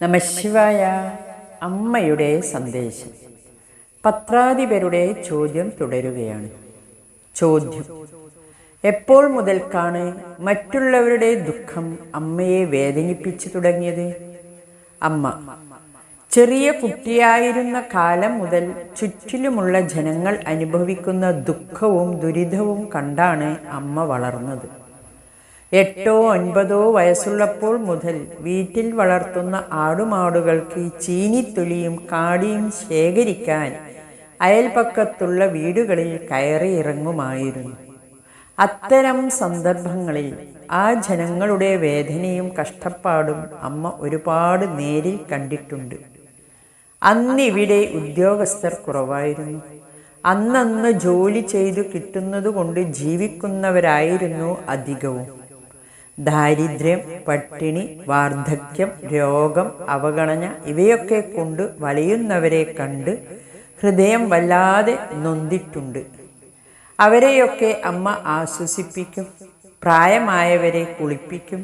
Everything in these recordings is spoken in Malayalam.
നമഃശിവായ. അമ്മയുടെ സന്ദേശം. പത്രാധിപരുടെ ചോദ്യം തുടരുകയാണ്. ചോദ്യം: എപ്പോൾ മുതൽക്കാണ് മറ്റുള്ളവരുടെ ദുഃഖം അമ്മയെ വേദനിപ്പിച്ചു തുടങ്ങിയത്? അമ്മ: ചെറിയ കുട്ടിയായിരുന്ന കാലം മുതൽ ചുറ്റിലുമുള്ള ജനങ്ങൾ അനുഭവിക്കുന്ന ദുഃഖവും ദുരിതവും കണ്ടാണ് അമ്മ വളർന്നത്. 8-9 വയസ്സുള്ളപ്പോൾ മുതൽ വീട്ടിൽ വളർത്തുന്ന ആടുമാടുകൾക്ക് ചീനിത്തൊലിയും കാടിയും ശേഖരിക്കാൻ അയൽപക്കത്തുള്ള വീടുകളിൽ കയറിയിറങ്ങുമായിരുന്നു. അത്തരം സന്ദർഭങ്ങളിൽ ആ ജനങ്ങളുടെ വേദനയും കഷ്ടപ്പാടും അമ്മ ഒരുപാട് നേരിൽ കണ്ടിട്ടുണ്ട്. അന്നിവിടെ ഉദ്യോഗസ്ഥർ കുറവായിരുന്നു. അന്നന്ന് ജോലി ചെയ്തു കിട്ടുന്നതുകൊണ്ട് ജീവിക്കുന്നവരായിരുന്നു അധികവും. ദാരിദ്ര്യം, പട്ടിണി, വാർദ്ധക്യം, രോഗം, അവഗണന ഇവയൊക്കെ കൊണ്ട് വലയുന്നവരെ കണ്ട് ഹൃദയം വല്ലാതെ നൊന്തിട്ടുണ്ട്. അവരെയൊക്കെ അമ്മ ആശ്വസിപ്പിക്കും. പ്രായമായവരെ കുളിപ്പിക്കും.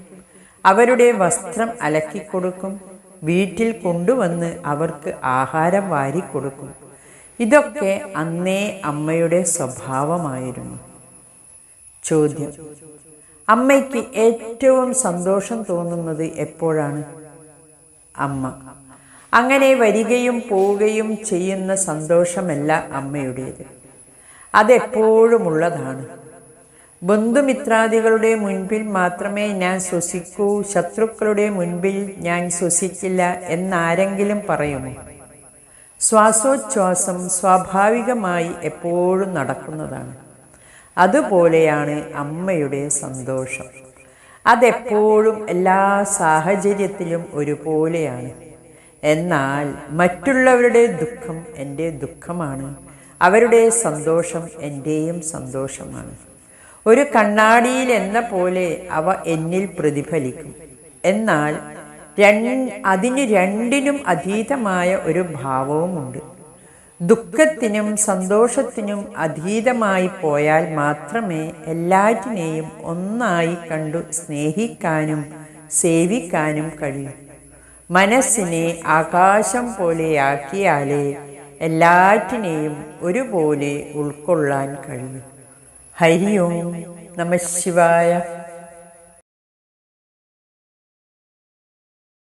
അവരുടെ വസ്ത്രം അലക്കിക്കൊടുക്കും. വീട്ടിൽ കൊണ്ടുവന്ന് അവർക്ക് ആഹാരം വാരിക്കൊടുക്കും. ഇതൊക്കെ അന്നേ അമ്മയുടെ സ്വഭാവമായിരുന്നു. ചോദ്യം: അമ്മയ്ക്ക് ഏറ്റവും സന്തോഷം തോന്നുന്നത് എപ്പോഴാണ്? അമ്മ: അങ്ങനെ വരികയും പോവുകയും ചെയ്യുന്ന സന്തോഷമല്ല അമ്മയുടേത്. അതെപ്പോഴുമുള്ളതാണ്. ബന്ധുമിത്രാദികളുടെ മുൻപിൽ മാത്രമേ ഞാൻ ശ്വസിക്കൂ, ശത്രുക്കളുടെ മുൻപിൽ ഞാൻ ശ്വസിക്കില്ല എന്നാരെങ്കിലും പറയുമോ? ശ്വാസോച്ഛ്വാസം സ്വാഭാവികമായി എപ്പോഴും നടക്കുന്നതാണ്. അതുപോലെയാണ് അമ്മയുടെ സന്തോഷം. അതെപ്പോഴും എല്ലാ സാഹചര്യത്തിലും ഒരുപോലെയാണ്. എന്നാൽ മറ്റുള്ളവരുടെ ദുഃഖം എൻ്റെ ദുഃഖമാണ്. അവരുടെ സന്തോഷം എൻ്റെയും സന്തോഷമാണ്. ഒരു കണ്ണാടിയിൽ എന്ന പോലെ അവ എന്നിൽ പ്രതിഫലിക്കും. എന്നാൽ അതിന് രണ്ടിനും അതീതമായ ഒരു ഭാവവുമുണ്ട്. ദുഃഖത്തിനും സന്തോഷത്തിനും അതീതമായി പോയാൽ മാത്രമേ എല്ലാറ്റിനെയും ഒന്നായി കണ്ടു സ്നേഹിക്കാനും സേവിക്കാനും കഴിയൂ. മനസ്സിനെ ആകാശം പോലെയാക്കിയാലേ എല്ലാറ്റിനെയും ഒരുപോലെ ഉൾക്കൊള്ളാൻ കഴിയും. ഹരി ഓം. നമഃശിവായ.